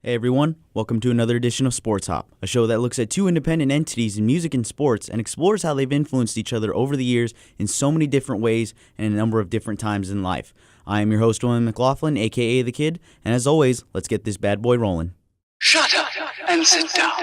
Hey everyone, welcome to another edition of Sports Hop, a show that looks at two independent entities in music and sports and explores how they've influenced each other over the years in so many different ways and a number of different times in life. I am your host, William McLaughlin, aka The Kid, and as always, let's get this bad boy rolling. Shut up and sit down.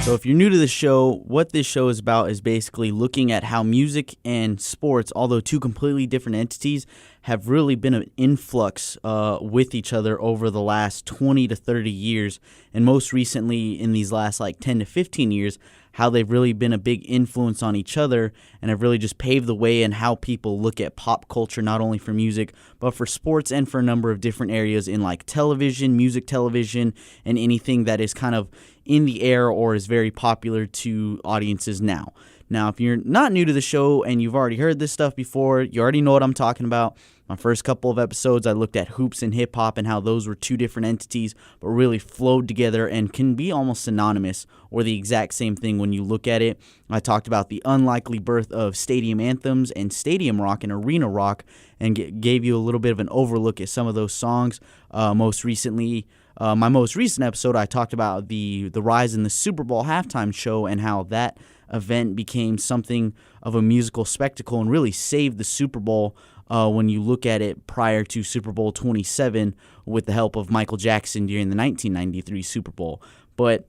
So if you're new to the show, what this show is about is basically looking at how music and sports, although two completely different entities, have really been an influx with each other over the last 20 to 30 years, and most recently in these last 10 to 15 years, how they've really been a big influence on each other and have really just paved the way in how people look at pop culture, not only for music, but for sports and for a number of different areas in television, music television, and anything that is kind of in the air or is very popular to audiences now. Now, if you're not new to the show and you've already heard this stuff before, you already know what I'm talking about. My first couple of episodes, I looked at hoops and hip-hop and how those were two different entities, but really flowed together and can be almost synonymous or the exact same thing when you look at it. I talked about the unlikely birth of stadium anthems and stadium rock and arena rock and gave you a little bit of an overlook at some of those songs. Most recently, my most recent episode, I talked about the rise in the Super Bowl halftime show and how that event became something of a musical spectacle and really saved the Super Bowl when you look at it prior to Super Bowl 27 with the help of Michael Jackson during the 1993 Super Bowl. But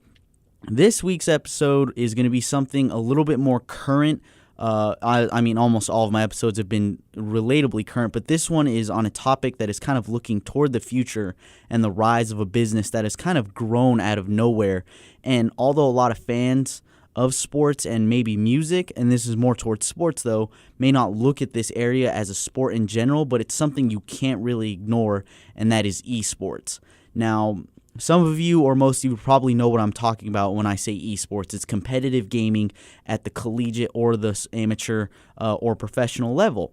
this week's episode is going to be something a little bit more current. I mean, almost all of my episodes have been relatably current, but this one is on a topic that is kind of looking toward the future and the rise of a business that has kind of grown out of nowhere. And although a lot of fans of sports and maybe music, and this is more towards sports though, may not look at this area as a sport in general, but it's something you can't really ignore, and that is eSports. Now, some of you or most of you probably know what I'm talking about when I say eSports. It's competitive gaming at the collegiate or the amateur or professional level.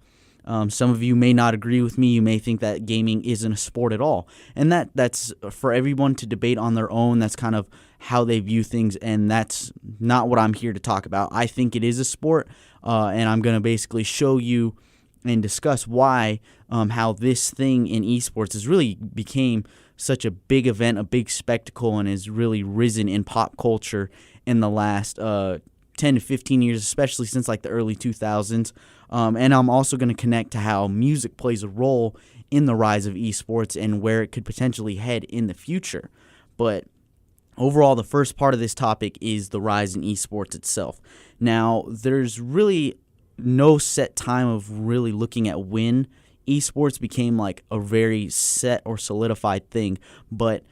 Some of you may not agree with me. You may think that gaming isn't a sport at all. And that's for everyone to debate on their own. That's kind of how they view things, and that's not what I'm here to talk about. I think it is a sport, and I'm going to basically show you and discuss why how this thing in esports has really became such a big event, a big spectacle, and has really risen in pop culture in the last 10 to 15 years, especially since the early 2000s. And I'm also going to connect to how music plays a role in the rise of esports and where it could potentially head in the future. But overall, the first part of this topic is the rise in esports itself. Now, there's really no set time of really looking at when esports became a very set or solidified thing, but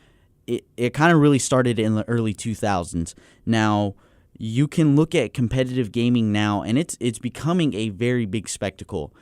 it kind of really started in the early 2000s. Now, you can look at competitive gaming now, and it's becoming a very big spectacle.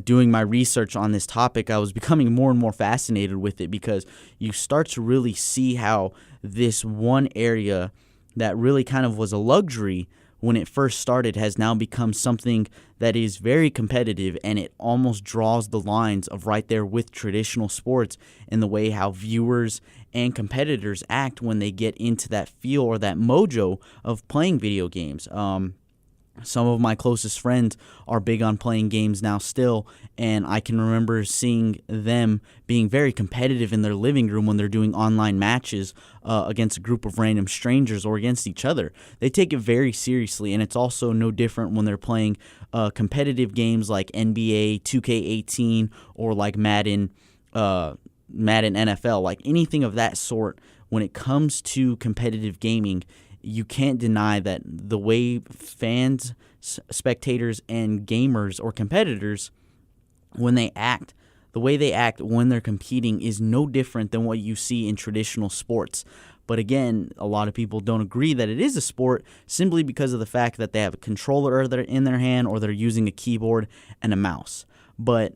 Doing my research on this topic, I was becoming more and more fascinated with it because you start to really see how this one area that really kind of was a luxury when it first started has now become something that is very competitive, and it almost draws the lines of right there with traditional sports in the way how viewers and competitors act when they get into that feel or that mojo of playing video games. Some of my closest friends are big on playing games now still, and I can remember seeing them being very competitive in their living room when they're doing online matches against a group of random strangers or against each other. They take it very seriously, and it's also no different when they're playing competitive games like NBA 2K18 or Madden NFL, anything of that sort. When it comes to competitive gaming, you can't deny that the way fans, spectators, and gamers or competitors, when they act, the way they act when they're competing is no different than what you see in traditional sports. But again, a lot of people don't agree that it is a sport simply because of the fact that they have a controller in their hand or they're using a keyboard and a mouse. But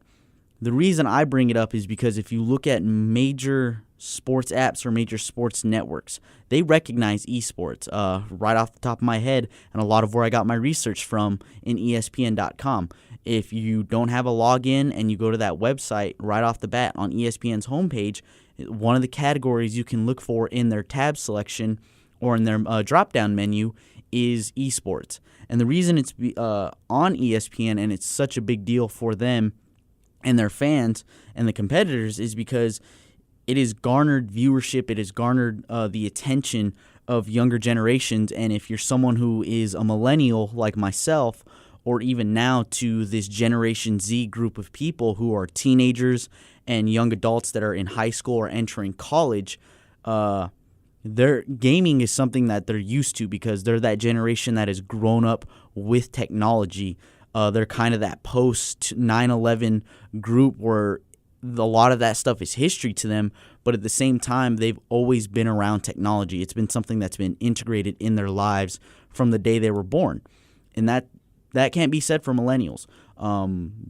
the reason I bring it up is because if you look at major sports apps or major sports networks, they recognize esports right off the top of my head, and a lot of where I got my research from in ESPN.com. If you don't have a login and you go to that website right off the bat on ESPN's homepage, one of the categories you can look for in their tab selection or in their drop-down menu is eSports. And the reason it's on ESPN and it's such a big deal for them and their fans and the competitors is because it has garnered viewership, it has garnered the attention of younger generations. And if you're someone who is a millennial like myself, or even now to this Generation Z group of people who are teenagers and young adults that are in high school or entering college, their gaming is something that they're used to because they're that generation that has grown up with technology. They're kind of that post 9/11 group where a lot of that stuff is history to them, but at the same time, they've always been around technology. It's been something that's been integrated in their lives from the day they were born. And that can't be said for millennials.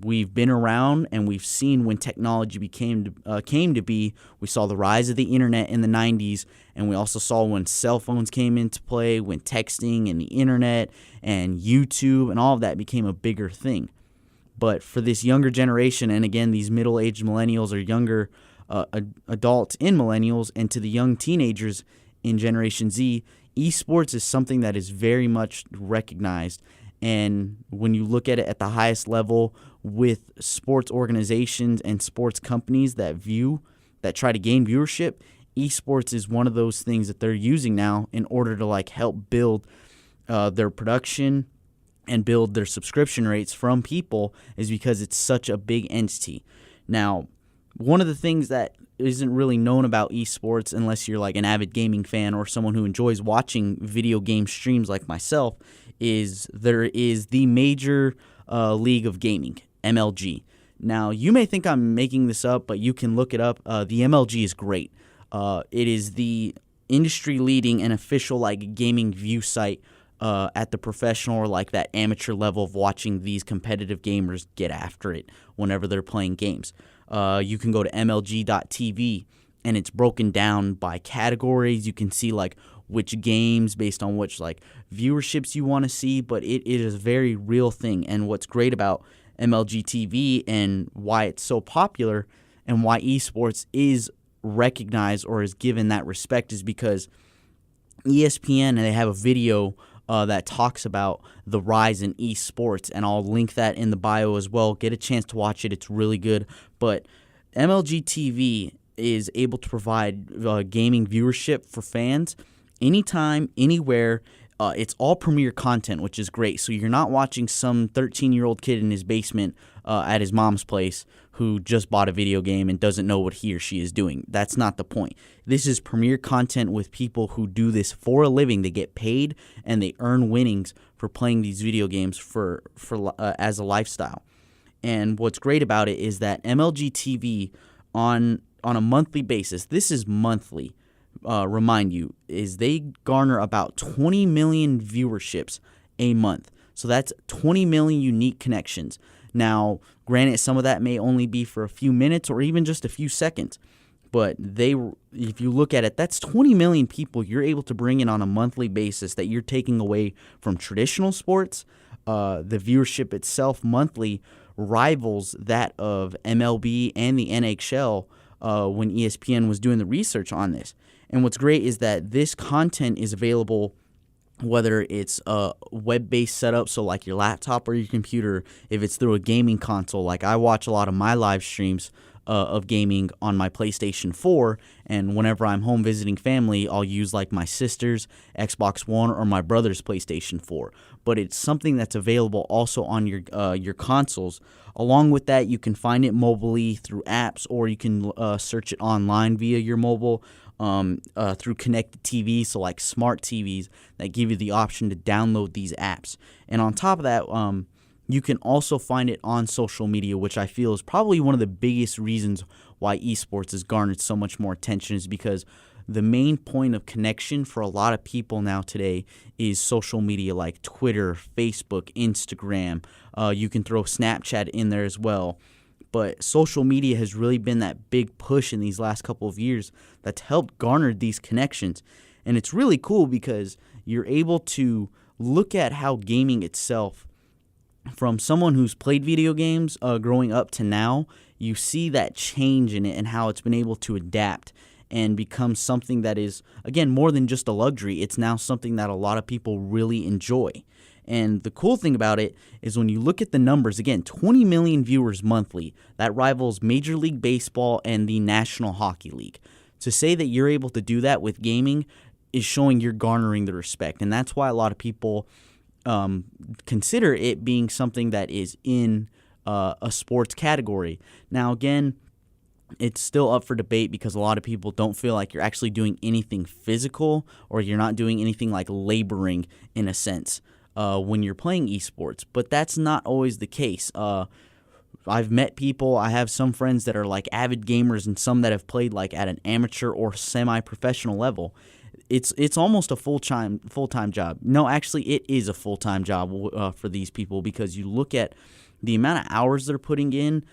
We've been around and we've seen when technology came to be. We saw the rise of the internet in the 90s, and we also saw when cell phones came into play, when texting and the internet and YouTube and all of that became a bigger thing. But for this younger generation, and again, these middle-aged millennials or younger adults in millennials, and to the young teenagers in Generation Z, esports is something that is very much recognized. And when you look at it at the highest level with sports organizations and sports companies that try to gain viewership, esports is one of those things that they're using now in order to help build their production and build their subscription rates from people, is because it's such a big entity. Now, one of the things that isn't really known about esports, unless you're an avid gaming fan or someone who enjoys watching video game streams like myself, is there is the Major League of Gaming, MLG. Now, you may think I'm making this up, but you can look it up. The MLG is great. It is the industry-leading and official gaming view site at the professional or that amateur level of watching these competitive gamers get after it whenever they're playing games. You can go to MLG.tv, and it's broken down by categories. You can see which games based on which viewerships you want to see, but it is a very real thing. And what's great about MLG TV and why it's so popular and why esports is recognized or is given that respect is because ESPN, they have a video that talks about the rise in esports, and I'll link that in the bio as well. Get a chance to watch it. It's really good. But MLG TV is able to provide gaming viewership for fans anytime, anywhere. It's all premier content, which is great. So you're not watching some 13-year-old kid in his basement at his mom's place who just bought a video game and doesn't know what he or she is doing. That's not the point. This is premier content with people who do this for a living. They get paid and they earn winnings for playing these video games for as a lifestyle. And what's great about it is that MLG TV on a monthly basis, this is monthly, remind you, is they garner about 20 million viewerships a month. So that's 20 million unique connections. Now, granted, some of that may only be for a few minutes or even just a few seconds. But if you look at it, that's 20 million people you're able to bring in on a monthly basis that you're taking away from traditional sports. The viewership itself monthly rivals that of MLB and the NHL when ESPN was doing the research on this. And what's great is that this content is available whether it's a web-based setup, so your laptop or your computer, if it's through a gaming console. I watch a lot of my live streams of gaming on my PlayStation 4, and whenever I'm home visiting family, I'll use my sister's Xbox One or my brother's PlayStation 4. But it's something that's available also on your consoles. Along with that, you can find it mobilely through apps, or you can search it online via your mobile through connected TVs, so smart TVs that give you the option to download these apps. And on top of that, you can also find it on social media, which I feel is probably one of the biggest reasons why esports has garnered so much more attention, is because the main point of connection for a lot of people now today is social media like Twitter, Facebook, Instagram. You can throw Snapchat in there as well. But social media has really been that big push in these last couple of years that's helped garner these connections. And it's really cool because you're able to look at how gaming itself, from someone who's played video games growing up to now, you see that change in it and how it's been able to adapt. and becomes something that is, again, more than just a luxury. It's now something that a lot of people really enjoy. And the cool thing about it is when you look at the numbers, again, 20 million viewers monthly. That rivals Major League Baseball and the National Hockey League. To say that you're able to do that with gaming is showing you're garnering the respect. And that's why a lot of people consider it being something that is in a sports category. Now, again, it's still up for debate because a lot of people don't feel like you're actually doing anything physical, or you're not doing anything like laboring in a sense when you're playing esports. But that's not always the case. I've met people, I have some friends that are like avid gamers and some that have played like at an amateur or semi-professional level. It's almost a full-time job. No, actually, it is a full-time job for these people, because you look at the amount of hours they're putting in.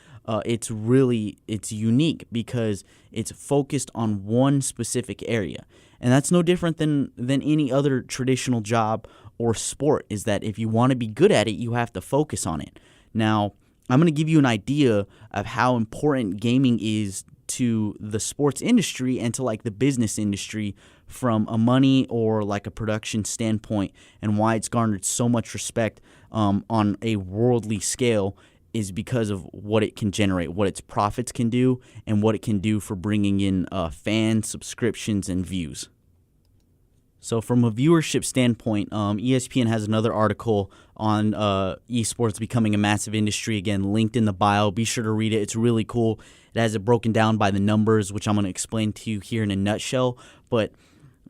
It's unique because it's focused on one specific area, and that's no different than any other traditional job or sport. Is that if you want to be good at it, you have to focus on it. Now, I'm going to give you an idea of how important gaming is to the sports industry and to like the business industry from a money or like a production standpoint, and why it's garnered so much respect on a worldly scale is because of what it can generate, what its profits can do, and what it can do for bringing in fans, subscriptions, and views. So from a viewership standpoint, ESPN has another article on esports becoming a massive industry. Again, linked in the bio. Be sure to read it. It's really cool. It has it broken down by the numbers, which I'm going to explain to you here in a nutshell. But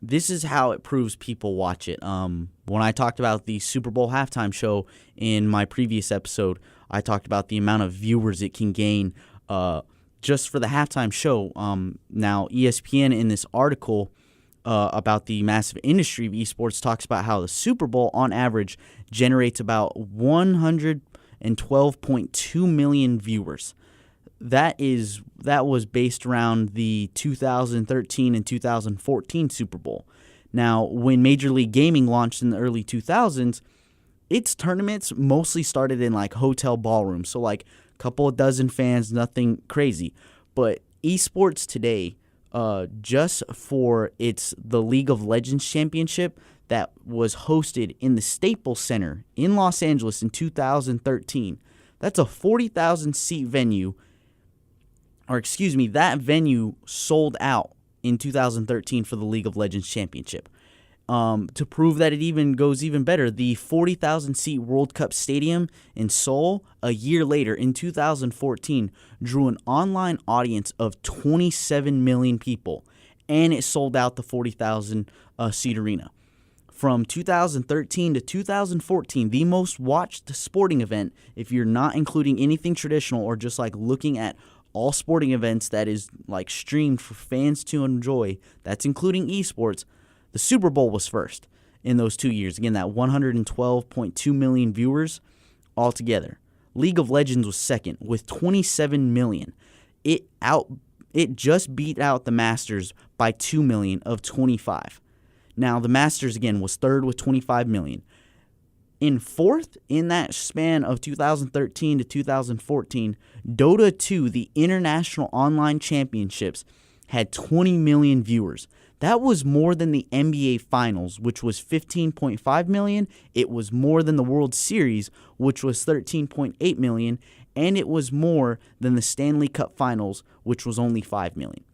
this is how it proves people watch it. When I talked about the Super Bowl halftime show in my previous episode, I talked about the amount of viewers it can gain just for the halftime show. Now, ESPN in this article about the massive industry of esports talks about how the Super Bowl on average generates about 112.2 million viewers. That was based around the 2013 and 2014 Super Bowl. Now, when Major League Gaming launched in the early 2000s, its tournaments mostly started in like hotel ballrooms, so like a couple of dozen fans, nothing crazy. But esports today, just for the League of Legends Championship that was hosted in the Staples Center in Los Angeles in 2013. That's a 40,000 seat venue, that venue sold out in 2013 for the League of Legends Championship. To prove that it even goes even better, the 40,000 seat World Cup Stadium in Seoul a year later in 2014 drew an online audience of 27 million people, and it sold out the 40,000 seat arena. From 2013 to 2014, the most watched sporting event, if you're not including anything traditional or just like looking at all sporting events that is like streamed for fans to enjoy, that's including esports, the Super Bowl was first in those 2 years. Again, that 112.2 million viewers altogether. League of Legends was second with 27 million. It just beat out the Masters by 2 million of 25. Now, the Masters, again, was third with 25 million. In fourth, in that span of 2013 to 2014, Dota 2, the International Online Championships, had 20 million viewers. That was more than the NBA Finals, which was 15.5 million. It was more than the World Series, which was 13.8 million. And it was more than the Stanley Cup Finals, which was only 5 million.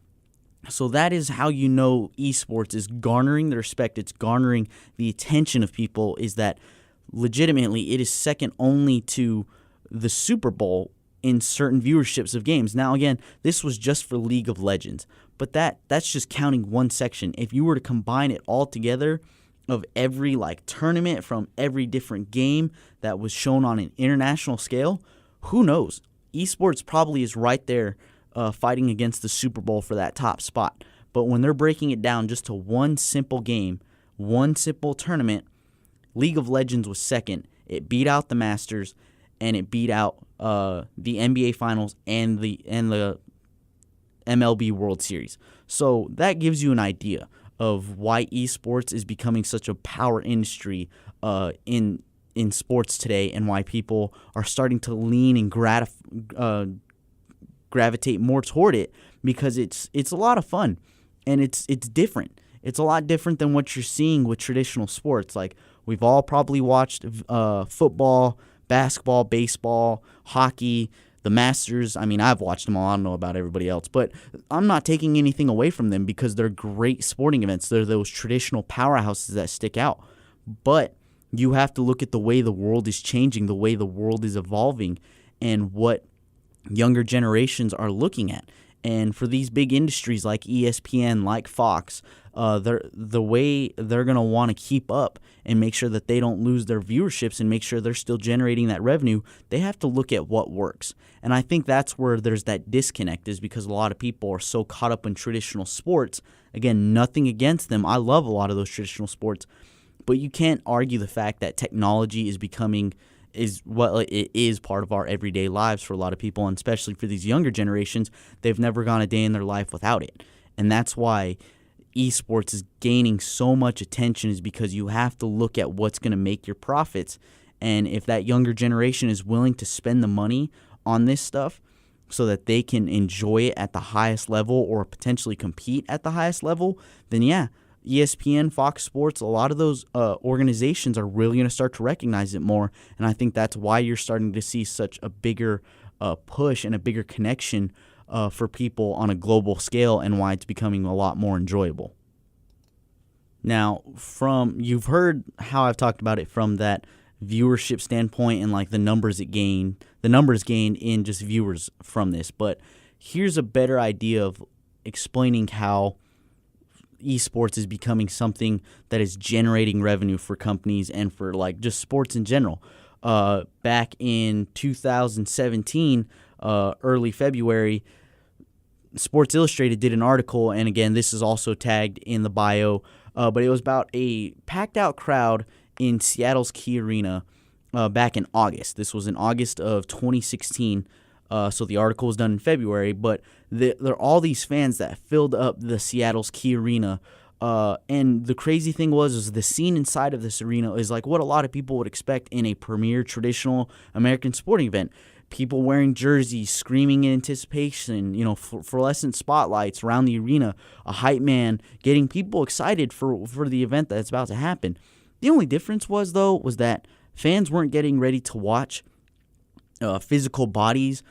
So that is how you know esports is garnering the respect. It's garnering the attention of people, is that legitimately it is second only to the Super Bowl in certain viewerships of games. Now, again, this was just for League of Legends, but that's just counting one section. If you were to combine it all together of every like tournament from every different game that was shown on an international scale, who knows? Esports probably is right there fighting against the Super Bowl for that top spot. But when they're breaking it down just to one simple game, one simple tournament, League of Legends was second. It beat out the Masters, and it beat out the NBA Finals and the MLB World Series. So that gives you an idea of why esports is becoming such a power industry in sports today, and why people are starting to lean and gravitate more toward it, because it's a lot of fun. and it's different. It's a lot different than what you're seeing with traditional sports. Like, we've all probably watched football, basketball, baseball, hockey, the Masters. I mean, I've watched them all. I don't know about everybody else, but I'm not taking anything away from them because they're great sporting events. They're those traditional powerhouses that stick out. But you have to look at the way the world is changing, the way the world is evolving, and what younger generations are looking at. And for these big industries like ESPN, like Fox, the way they're going to want to keep up and make sure that they don't lose their viewerships and make sure they're still generating that revenue, they have to look at what works. And I think that's where there's that disconnect, is because a lot of people are so caught up in traditional sports. Again, nothing against them. I love a lot of those traditional sports. But you can't argue the fact that technology is part of our everyday lives for a lot of people, and especially for these younger generations. They've never gone a day in their life without it. And that's why esports is gaining so much attention, is because you have to look at what's going to make your profits. And if that younger generation is willing to spend the money on this stuff so that they can enjoy it at the highest level or potentially compete at the highest level, then yeah, ESPN, Fox Sports, a lot of those organizations are really going to start to recognize it more. And I think that's why you're starting to see such a bigger push and a bigger connection for people on a global scale, and why it's becoming a lot more enjoyable. Now, you've heard how I've talked about it from that viewership standpoint and like the numbers gained in just viewers from this. But here's a better idea of explaining how esports is becoming something that is generating revenue for companies and for like just sports in general. Back in 2017, early February, Sports Illustrated did an article, and again, this is also tagged in the bio, but it was about a packed out crowd in Seattle's Key Arena back in August. This was in August of 2016. So the article was done in February, but there are all these fans that filled up the Seattle's Key Arena. And the crazy thing was the scene inside of this arena is like what a lot of people would expect in a premier traditional American sporting event. People wearing jerseys, screaming in anticipation, fluorescent spotlights around the arena, a hype man getting people excited for the event that's about to happen. The only difference was that fans weren't getting ready to watch physical bodies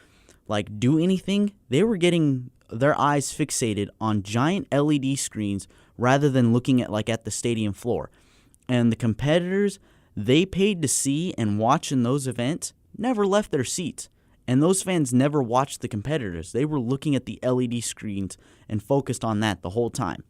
like do anything. They were getting their eyes fixated on giant LED screens rather than looking at the stadium floor. And the competitors they paid to see and watch in those events never left their seats. And those fans never watched the competitors. They were looking at the LED screens and focused on that the whole time.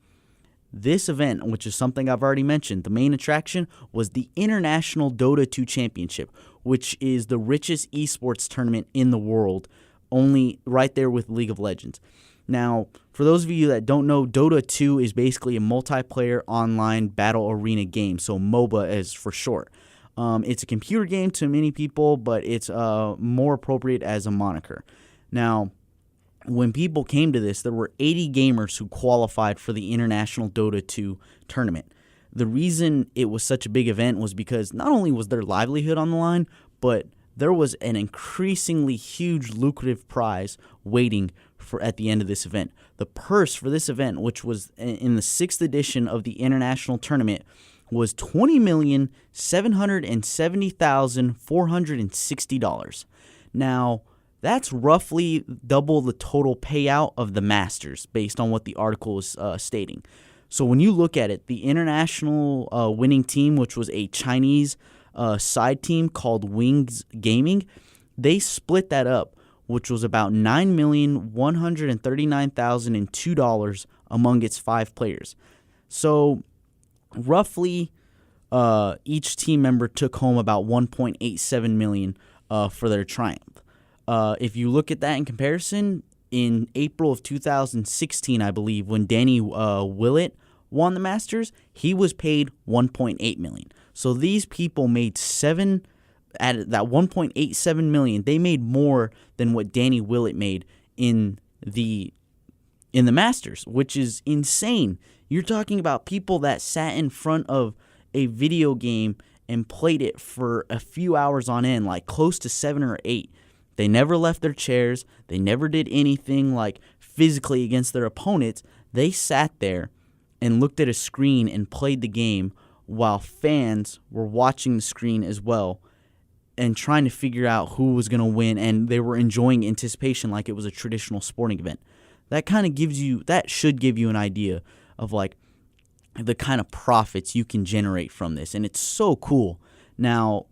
This event, which is something I've already mentioned, the main attraction was the International Dota 2 Championship, which is the richest esports tournament in the world, only right there with League of Legends. Now, for those of you that don't know, Dota 2 is basically a multiplayer online battle arena game, so MOBA is for short. It's a computer game to many people, but it's more appropriate as a moniker. Now, when people came to this, there were 80 gamers who qualified for the International Dota 2 tournament. The reason it was such a big event was because not only was their livelihood on the line, but there was an increasingly huge lucrative prize waiting for at the end of this event. The purse for this event, which was in the 6th edition of the international tournament, was $20,770,460. Now, that's roughly double the total payout of the Masters, based on what the article is stating. So when you look at it, the international winning team, which was a Chinese side team called Wings Gaming, they split that up, which was about $9,139,002 among its 5 players. So roughly each team member took home about $1.87 million for their triumph. If you look at that in comparison, in April of 2016, I believe, when Danny Willett won the Masters, he was paid $1.8 million. So these people made at that $1.87 million, they made more than what Danny Willett made in the Masters, which is insane. You're talking about people that sat in front of a video game and played it for a few hours on end, like close to 7 or 8. They never left their chairs. They never did anything like physically against their opponents. They sat there and looked at a screen and played the game while fans were watching the screen as well and trying to figure out who was going to win, and they were enjoying anticipation like it was a traditional sporting event. That should give you an idea of like the kind of profits you can generate from this, and it's so cool. Now,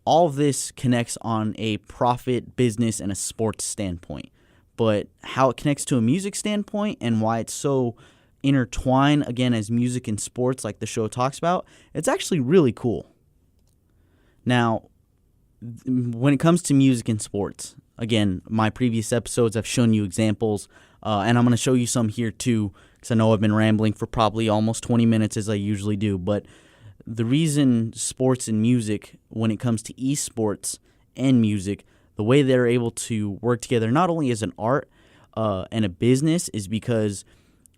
all of this connects on a profit, business, and a sports standpoint, but how it connects to a music standpoint and why it's so intertwined, again, as music and sports like the show talks about, it's actually really cool. Now, when it comes to music and sports, again, my previous episodes I've shown you examples, and I'm going to show you some here too, because I know I've been rambling for probably almost 20 minutes as I usually do, but the reason sports and music, when it comes to eSports and music, the way they're able to work together not only as an art and a business is because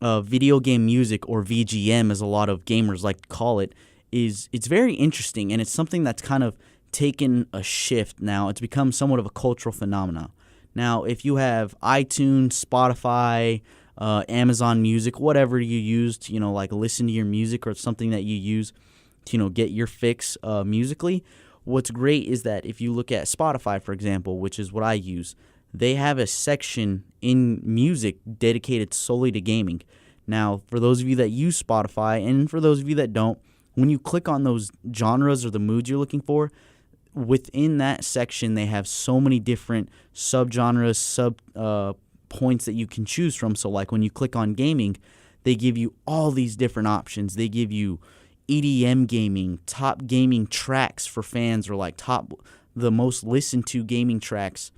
video game music, or VGM as a lot of gamers like to call it, it's very interesting, and it's something that's kind of taken a shift now. It's become somewhat of a cultural phenomenon. Now, if you have iTunes, Spotify, Amazon Music, whatever you use to, like listen to your music, or something that you use to, get your fix musically, what's great is that if you look at Spotify, for example, which is what I use, they have a section in music dedicated solely to gaming. Now, for those of you that use Spotify, and for those of you that don't, when you click on those genres or the moods you're looking for, within that section, they have so many different subgenres, points that you can choose from. So like when you click on gaming, they give you all these different options. They give you EDM gaming, top gaming tracks for fans, or like the most listened to gaming tracks,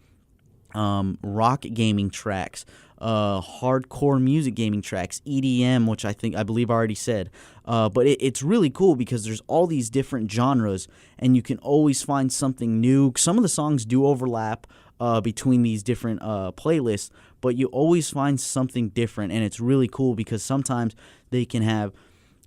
rock gaming tracks, hardcore music gaming tracks, EDM, which I believe I already said. But it's really cool because there's all these different genres, and you can always find something new. Some of the songs do overlap between these different playlists, but you always find something different, and it's really cool because sometimes they can have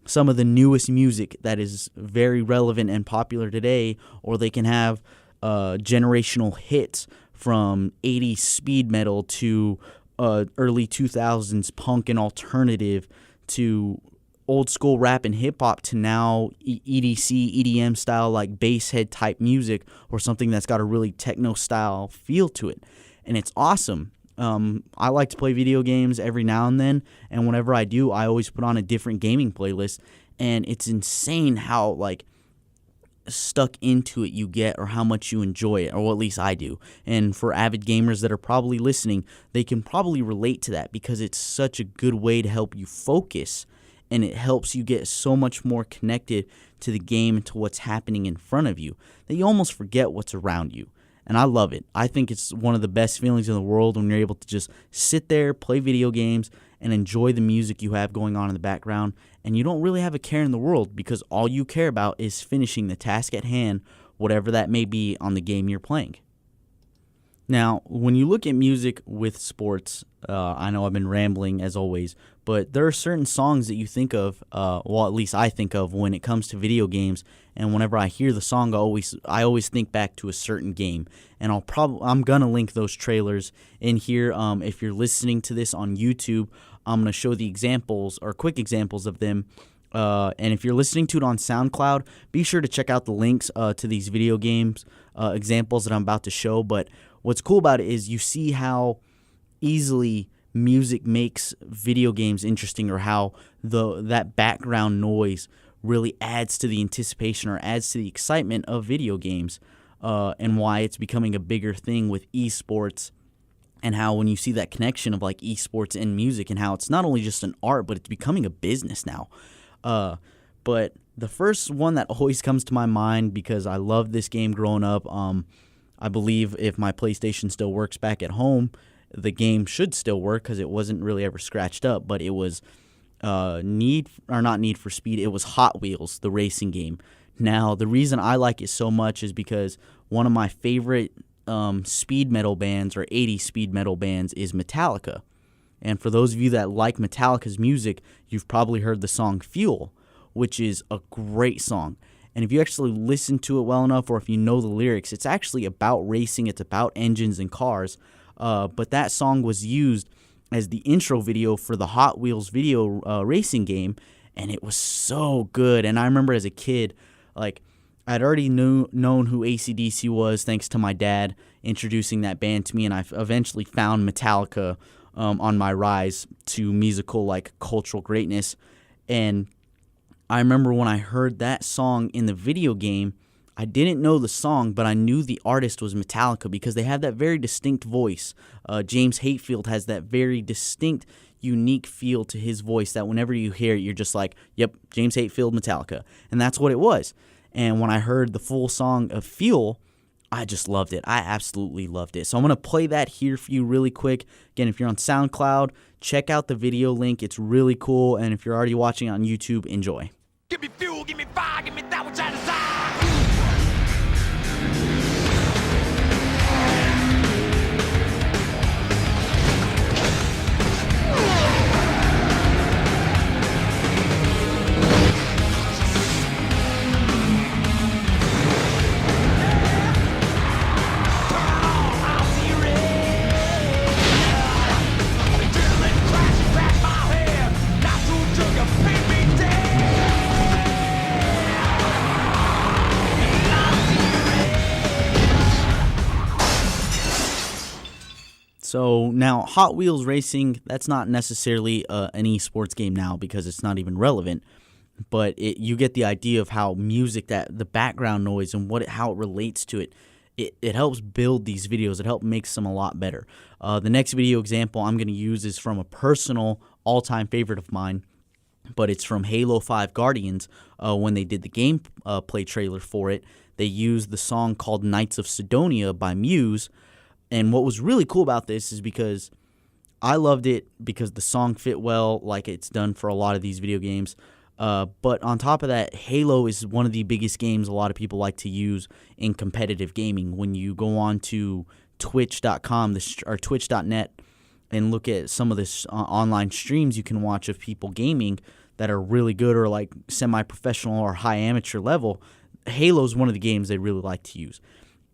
some of the newest music that is very relevant and popular today, or they can have generational hits from 80s speed metal to early 2000s punk and alternative to old school rap and hip hop to now EDC, EDM style, like bass head type music, or something that's got a really techno style feel to it. And it's awesome. I like to play video games every now and then, and whenever I do, I always put on a different gaming playlist, and it's insane how like stuck into it you get, or how much you enjoy it, or well, at least I do. And for avid gamers that are probably listening, they can probably relate to that because it's such a good way to help you focus, and it helps you get so much more connected to the game and to what's happening in front of you that you almost forget what's around you. And I love it. I think it's one of the best feelings in the world when you're able to just sit there, play video games, and enjoy the music you have going on in the background, and you don't really have a care in the world because all you care about is finishing the task at hand, whatever that may be on the game you're playing. Now, when you look at music with sports, I know I've been rambling as always, but there are certain songs that you think of, well, at least I think of when it comes to video games, and whenever I hear the song, I always think back to a certain game, and I'm gonna link those trailers in here. If you're listening to this on YouTube, I'm gonna show the examples, or quick examples of them. And if you're listening to it on SoundCloud, be sure to check out the links to these video games examples that I'm about to show. But what's cool about it is you see how easily music makes video games interesting, or how that background noise really adds to the anticipation or adds to the excitement of video games, and why it's becoming a bigger thing with eSports, and how when you see that connection of like eSports and music, and how it's not only just an art, but it's becoming a business now. But the first one that always comes to my mind, because I loved this game growing up, I believe if my PlayStation still works back at home, the game should still work because it wasn't really ever scratched up, but it was not Need for Speed, it was Hot Wheels, the racing game. Now, the reason I like it so much is because one of my favorite speed metal bands, or 80s speed metal bands, is Metallica. And for those of you that like Metallica's music, you've probably heard the song Fuel, which is a great song. And if you actually listen to it well enough, or if you know the lyrics, it's actually about racing, it's about engines and cars. But that song was used as the intro video for the Hot Wheels video racing game, and it was so good. And I remember as a kid, like, I'd already known who AC/DC was thanks to my dad introducing that band to me, and I eventually found Metallica on my rise to musical, like, cultural greatness. And I remember when I heard that song in the video game, I didn't know the song, but I knew the artist was Metallica because they have that very distinct voice. James Hetfield has that very distinct, unique feel to his voice that whenever you hear it, you're just like, yep, James Hetfield, Metallica. And that's what it was. And when I heard the full song of Fuel, I just loved it. I absolutely loved it. So I'm going to play that here for you really quick. Again, if you're on SoundCloud, check out the video link. It's really cool. And if you're already watching on YouTube, enjoy. Give me fuel, give me fire, give me that which I desire. So now Hot Wheels Racing, that's not necessarily an eSports game now because it's not even relevant, but you get the idea of how music, that the background noise and how it relates to it, it helps build these videos. It helps makes them a lot better. The next video example I'm going to use is from a personal all-time favorite of mine, but it's from Halo 5 Guardians. When they did the gameplay trailer for it, they used the song called Knights of Sidonia by Muse. And what was really cool about this is because I loved it because the song fit well, like it's done for a lot of these video games. But on top of that, Halo is one of the biggest games a lot of people like to use in competitive gaming. When you go on to twitch.com or twitch.net and look at some of the online streams you can watch of people gaming that are really good or like semi-professional or high amateur level, Halo is one of the games they really like to use.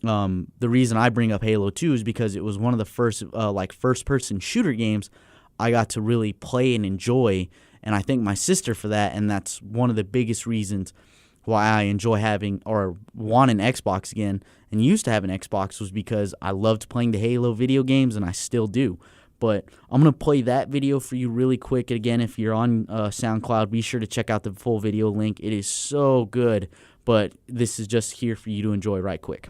The reason I bring up Halo 2 is because it was one of the first first-person shooter games I got to really play and enjoy, and I thank my sister for that, and that's one of the biggest reasons why I enjoy having or want an Xbox again and used to have an Xbox was because I loved playing the Halo video games, and I still do. But I'm going to play that video for you really quick. Again, if you're on SoundCloud, be sure to check out the full video link. It is so good, but this is just here for you to enjoy right quick.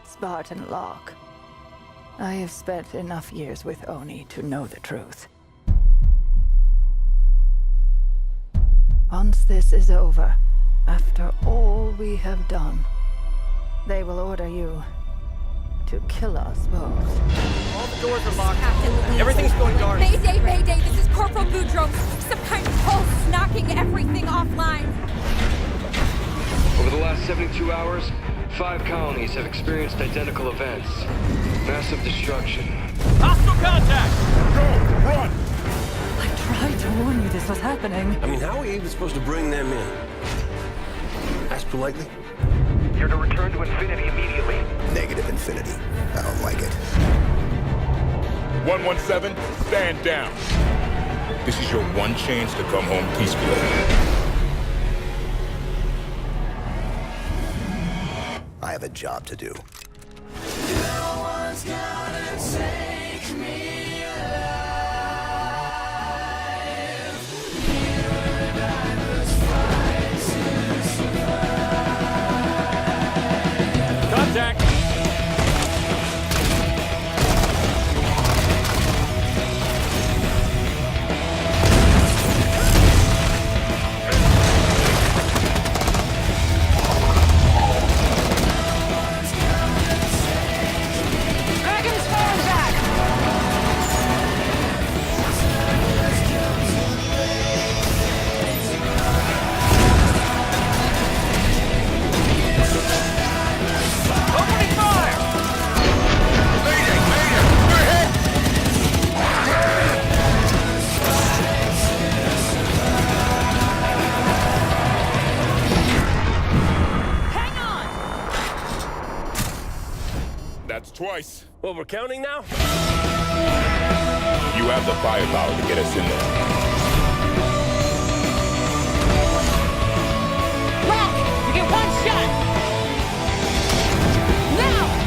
Spartan Locke. I have spent enough years with Oni to know the truth. Once this is over, after all we have done, they will order you to kill us both. All the doors are locked. Everything's going dark. Mayday, Mayday, this is Corporal Boudreaux. Some kind of pulse knocking everything offline. Over the last 72 hours, 5 colonies have experienced identical events. Massive destruction. Hostile contact! Go! Run! I tried to warn you this was happening. I mean, how are we even supposed to bring them in? Ask politely? You're to return to Infinity immediately. Negative infinity. I don't like it. 117, stand down. This is your one chance to come home peacefully. I have a job to do. Contact! Dragon's falling back! twice. Well, we're counting now? You have the firepower to get us in there. Rock, you get one shot. Now.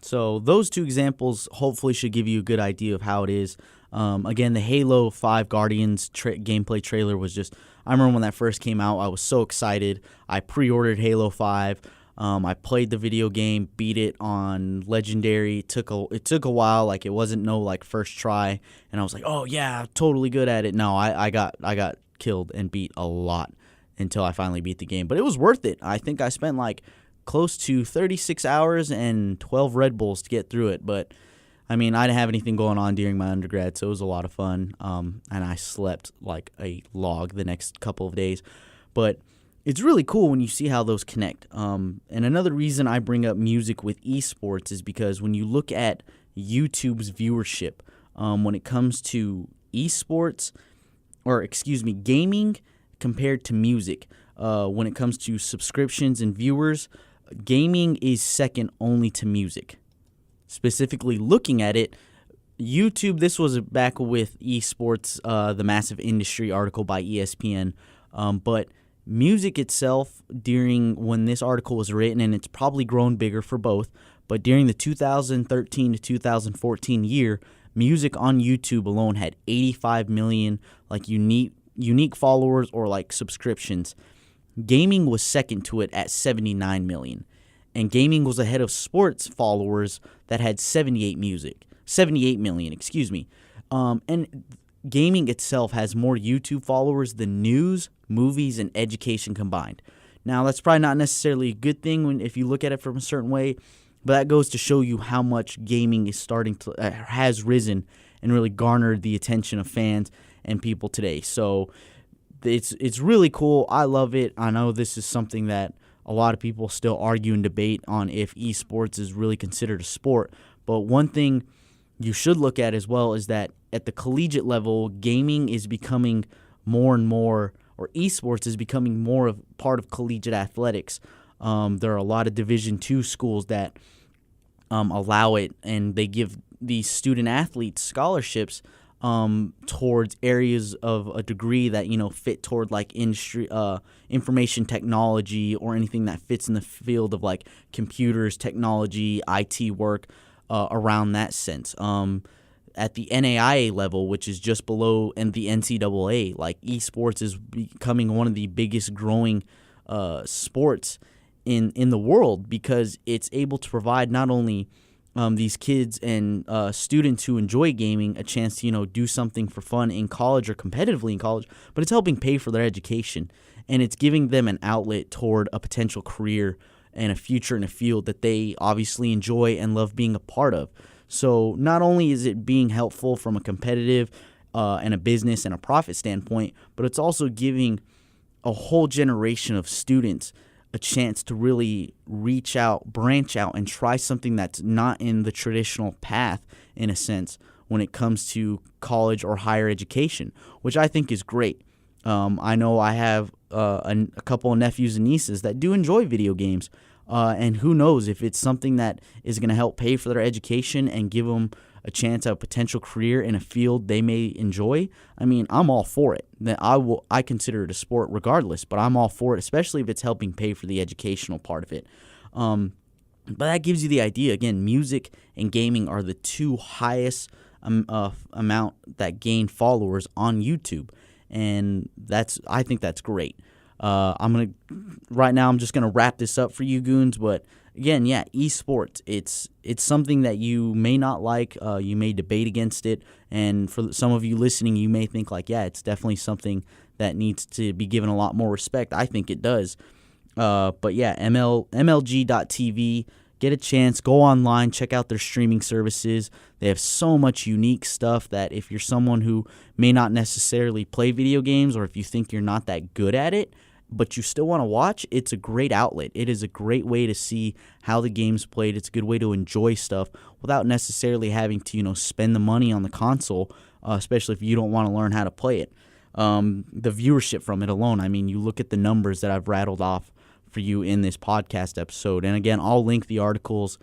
So those two examples hopefully should give you a good idea of how it is. Again, the Halo 5 Guardians gameplay trailer was just, I remember when that first came out, I was so excited. I pre-ordered Halo 5. I played the video game, beat it on Legendary. It took a while, like it wasn't no like first try, and I was like, oh yeah, totally good at it. No, I got killed and beat a lot until I finally beat the game, but it was worth it. I think I spent like close to 36 hours and 12 Red Bulls to get through it, but I mean, I didn't have anything going on during my undergrad, so it was a lot of fun, and I slept like a log the next couple of days, but it's really cool when you see how those connect. And another reason I bring up music with esports is because when you look at YouTube's viewership, when it comes to esports, or excuse me, gaming compared to music, when it comes to subscriptions and viewers, gaming is second only to music. Specifically looking at it, YouTube, this was back with esports, the massive industry article by ESPN, but music itself, during when this article was written, and it's probably grown bigger for both, but during the 2013 to 2014 year, music on YouTube alone had 85 million like unique followers or like subscriptions. Gaming was second to it at 79 million. And gaming was ahead of sports followers that had 78 million, excuse me. And gaming itself has more YouTube followers than news, movies, and education combined. Now, that's probably not necessarily a good thing if you look at it from a certain way, but that goes to show you how much gaming is has risen and really garnered the attention of fans and people today. So it's really cool. I love it. I know this is something that a lot of people still argue and debate on if esports is really considered a sport. But one thing you should look at as well is that at the collegiate level, gaming is becoming more and more, or esports is becoming more of part of collegiate athletics. There are a lot of Division II schools that allow it, and they give these student athletes scholarships towards areas of a degree that, fit toward like industry, information technology, or anything that fits in the field of like computers, technology, IT work, around that sense. At the NAIA level, which is just below and the NCAA, like esports is becoming one of the biggest growing sports in the world, because it's able to provide not only these kids and students who enjoy gaming a chance to do something for fun in college or competitively in college, but it's helping pay for their education, and it's giving them an outlet toward a potential career and a future in a field that they obviously enjoy and love being a part of. So not only is it being helpful from a competitive and a business and a profit standpoint, but it's also giving a whole generation of students a chance to really reach out, branch out, and try something that's not in the traditional path, in a sense, when it comes to college or higher education, which I think is great. I know I have a couple of nephews and nieces that do enjoy video games, and who knows if it's something that is going to help pay for their education and give them a chance at a potential career in a field they may enjoy. I mean, I'm all for it. I consider it a sport regardless, but I'm all for it, especially if it's helping pay for the educational part of it. But that gives you the idea. Again, music and gaming are the two highest amount that gain followers on YouTube, and I think that's great. Right now I'm just gonna wrap this up for you goons, but again, yeah, esports, it's something that you may not like, you may debate against it, and for some of you listening, you may think like, yeah, it's definitely something that needs to be given a lot more respect. I think it does. But yeah, MLG.TV, get a chance, go online, check out their streaming services. They have so much unique stuff that if you're someone who may not necessarily play video games, or if you think you're not that good at it, but you still want to watch, it's a great outlet. It is a great way to see how the game's played. It's a good way to enjoy stuff without necessarily having to, spend the money on the console, especially if you don't want to learn how to play it. The viewership from it alone, you look at the numbers that I've rattled off for you in this podcast episode. And again, I'll link the articles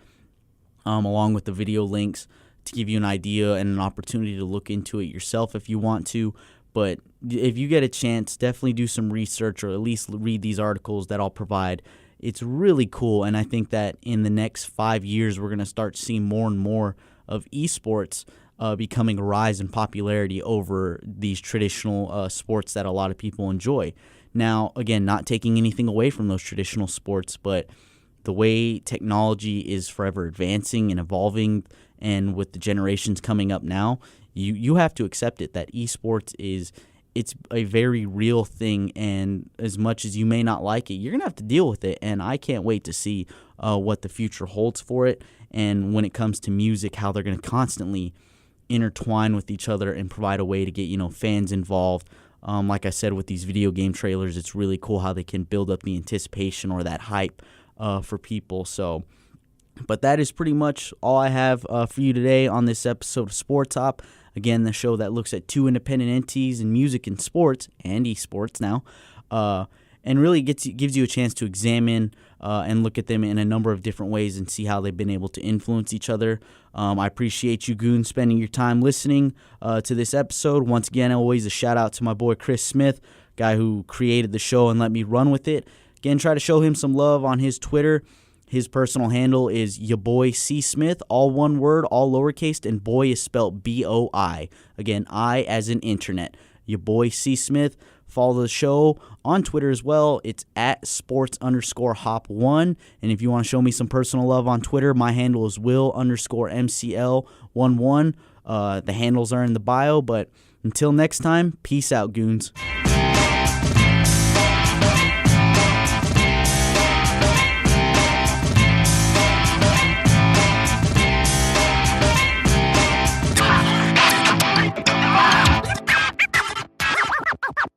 along with the video links to give you an idea and an opportunity to look into it yourself if you want to. But if you get a chance, definitely do some research or at least read these articles that I'll provide. It's really cool, and I think that in the next 5 years, we're going to start seeing more and more of eSports becoming a rise in popularity over these traditional sports that a lot of people enjoy. Now, again, not taking anything away from those traditional sports, but the way technology is forever advancing and evolving, and with the generations coming up now, you have to accept it that esports it's a very real thing, and as much as you may not like it, you're going to have to deal with it, and I can't wait to see what the future holds for it, and when it comes to music, how they're going to constantly intertwine with each other and provide a way to get, fans involved. Like I said, with these video game trailers, it's really cool how they can build up the anticipation or that hype for people. But that is pretty much all I have for you today on this episode of Sport Top. Again, the show that looks at two independent entities in music and sports, and esports now, and really gives you a chance to examine and look at them in a number of different ways and see how they've been able to influence each other. I appreciate you, goons, spending your time listening to this episode. Once again, always a shout out to my boy Chris Smith, guy who created the show and let me run with it. Again, try to show him some love on his Twitter. His personal handle is yaboy C Smith, all one word, all lowercase, and boy is spelled B-O-I. Again, I as in internet. Yaboy C Smith. Follow the show on Twitter as well. It's at sports_hop1. And if you want to show me some personal love on Twitter, my handle is will_MCL11. The handles are in the bio. But until next time, peace out, goons.